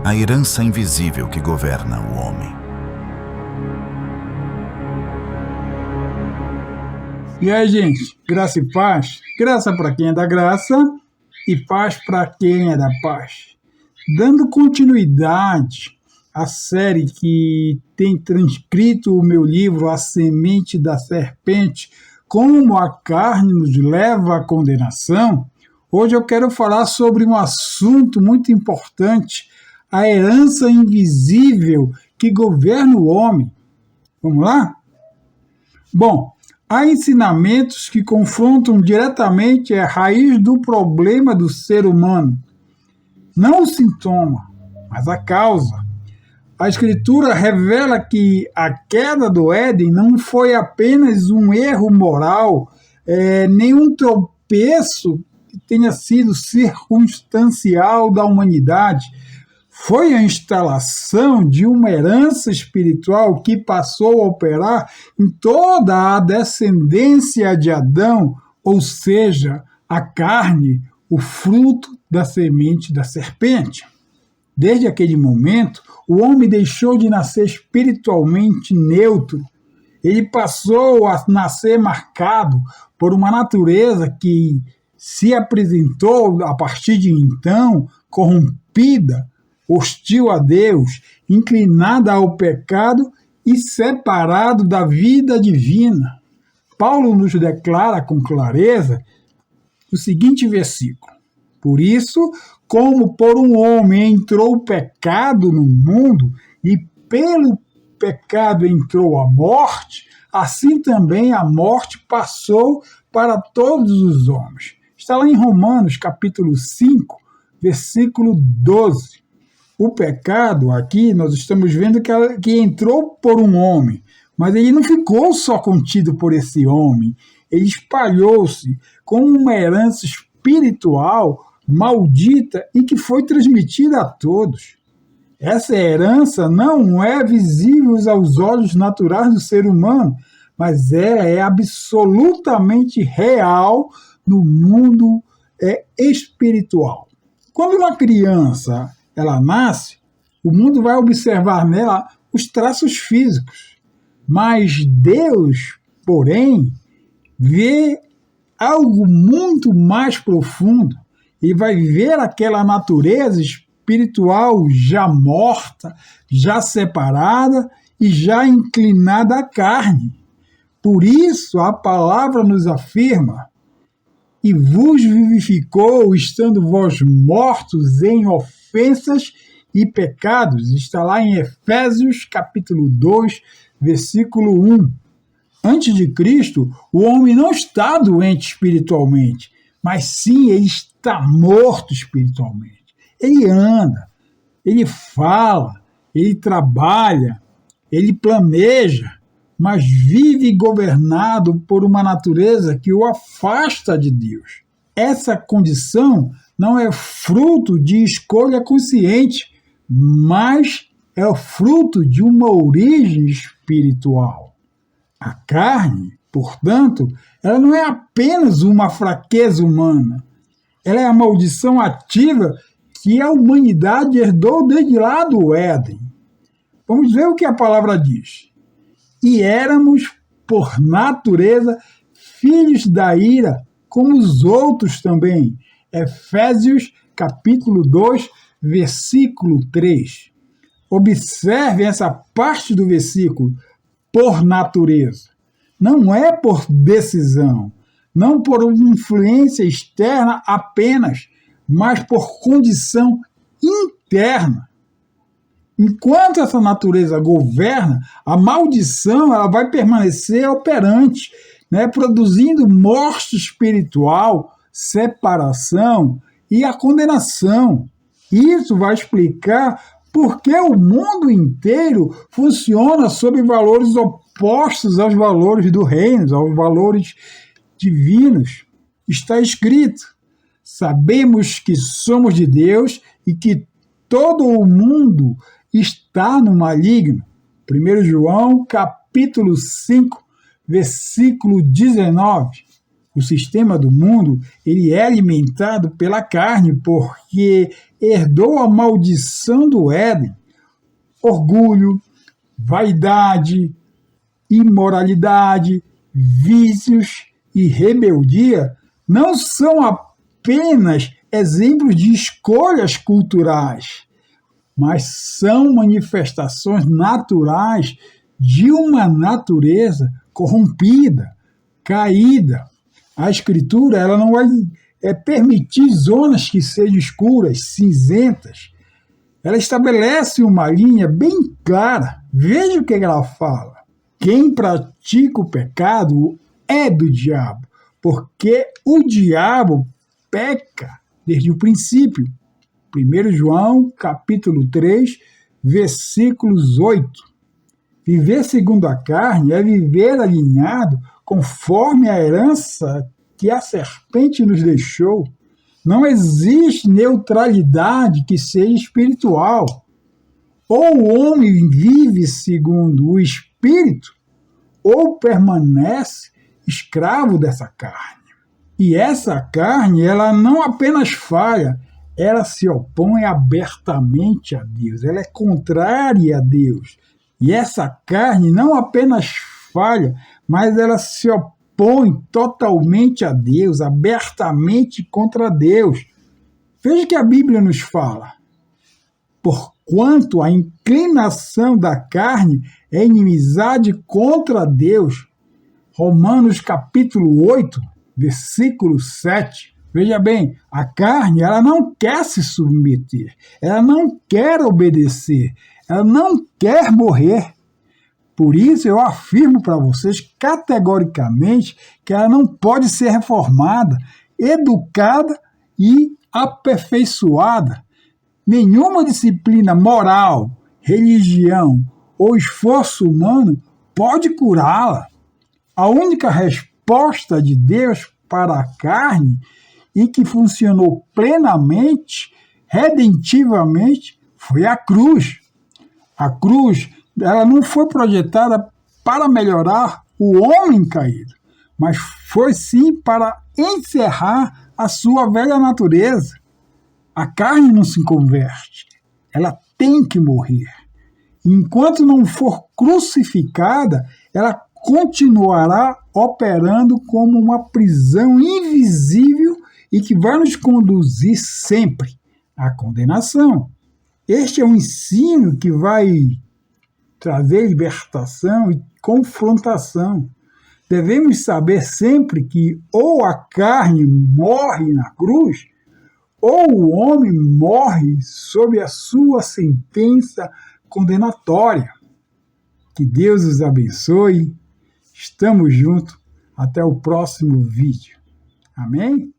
a herança invisível que governa o homem. E aí, gente, graça e paz. Graça para quem é da graça e paz para quem é da paz. Dando continuidade à série que tem transcrito o meu livro A Semente da Serpente, como a carne nos leva à condenação, hoje eu quero falar sobre um assunto muito importante, a herança invisível que governa o homem. Vamos lá? Bom, há ensinamentos que confrontam diretamente a raiz do problema do ser humano. Não o sintoma, mas a causa. A Escritura revela que a queda do Éden não foi apenas um erro moral, nenhum tropeço que tenha sido circunstancial da humanidade. Foi a instalação de uma herança espiritual que passou a operar em toda a descendência de Adão, ou seja, a carne, o fruto da semente da serpente. Desde aquele momento, o homem deixou de nascer espiritualmente neutro. Ele passou a nascer marcado por uma natureza que se apresentou, a partir de então, corrompida, hostil a Deus, inclinada ao pecado e separado da vida divina. Paulo nos declara com clareza o seguinte versículo: por isso, como por um homem entrou o pecado no mundo, e pelo pecado entrou a morte, assim também a morte passou para todos os homens. Está lá em Romanos, capítulo 5, versículo 12. O pecado, aqui nós estamos vendo que entrou por um homem, mas ele não ficou só contido por esse homem, ele espalhou-se como uma herança espiritual maldita e que foi transmitida a todos. Essa herança não é visível aos olhos naturais do ser humano, mas ela é absolutamente real no mundo espiritual. Quando uma criança ela nasce, o mundo vai observar nela os traços físicos, mas Deus, porém, vê algo muito mais profundo e vai ver aquela natureza espiritual já morta, já separada e já inclinada à carne. Por isso a palavra nos afirma: e vos vivificou, estando vós mortos em ofensas e pecados. Está lá em Efésios capítulo 2, versículo 1. Antes de Cristo, o homem não está doente espiritualmente, mas sim ele está morto espiritualmente. Ele anda, ele fala, ele trabalha, ele planeja, mas vive governado por uma natureza que o afasta de Deus. Essa condição não é fruto de escolha consciente, mas é o fruto de uma origem espiritual. A carne, portanto, ela não é apenas uma fraqueza humana, ela é a maldição ativa que a humanidade herdou desde lá do Éden. Vamos ver o que a palavra diz. E éramos, por natureza, filhos da ira, como os outros também. Efésios capítulo 2, versículo 3. Observe essa parte do versículo, por natureza. Não é por decisão, não por uma influência externa apenas, mas por condição interna. Enquanto essa natureza governa, a maldição ela vai permanecer operante, produzindo morte espiritual, separação e a condenação. Isso vai explicar por que o mundo inteiro funciona sob valores opostos aos valores do reino, aos valores divinos. Está escrito: sabemos que somos de Deus e que todo o mundo está no maligno. 1 João, capítulo 5, versículo 19. O sistema do mundo, ele é alimentado pela carne porque herdou a maldição do Éden. Orgulho, vaidade, imoralidade, vícios e rebeldia não são apenas exemplos de escolhas culturais, mas são manifestações naturais de uma natureza corrompida, caída. A Escritura ela não vai permitir zonas que sejam escuras, cinzentas. Ela estabelece uma linha bem clara. Veja o que ela fala. Quem pratica o pecado é do diabo, porque o diabo peca desde o princípio. 1 João, capítulo 3, versículos 8. Viver segundo a carne é viver alinhado conforme a herança que a serpente nos deixou. Não existe neutralidade que seja espiritual. Ou o homem vive segundo o Espírito, ou permanece escravo dessa carne. E essa carne, ela não apenas falha, ela se opõe abertamente a Deus, ela é contrária a Deus. E essa carne não apenas falha, mas ela se opõe totalmente a Deus, abertamente contra Deus. Veja que a Bíblia nos fala. Porquanto a inclinação da carne é inimizade contra Deus. Romanos capítulo 8, versículo 7. Veja bem, a carne ela não quer se submeter, ela não quer obedecer, ela não quer morrer. Por isso eu afirmo para vocês categoricamente que ela não pode ser reformada, educada e aperfeiçoada. Nenhuma disciplina moral, religião ou esforço humano pode curá-la. A única resposta de Deus para a carne e que funcionou plenamente, redentivamente, foi a cruz. A cruz ela não foi projetada para melhorar o homem caído, mas foi sim para encerrar a sua velha natureza. A carne não se converte, ela tem que morrer. Enquanto não for crucificada, ela continuará operando como uma prisão invisível e que vai nos conduzir sempre à condenação. Este é um ensino que vai trazer libertação e confrontação. Devemos saber sempre que ou a carne morre na cruz, ou o homem morre sob a sua sentença condenatória. Que Deus os abençoe. Estamos juntos. Até o próximo vídeo. Amém?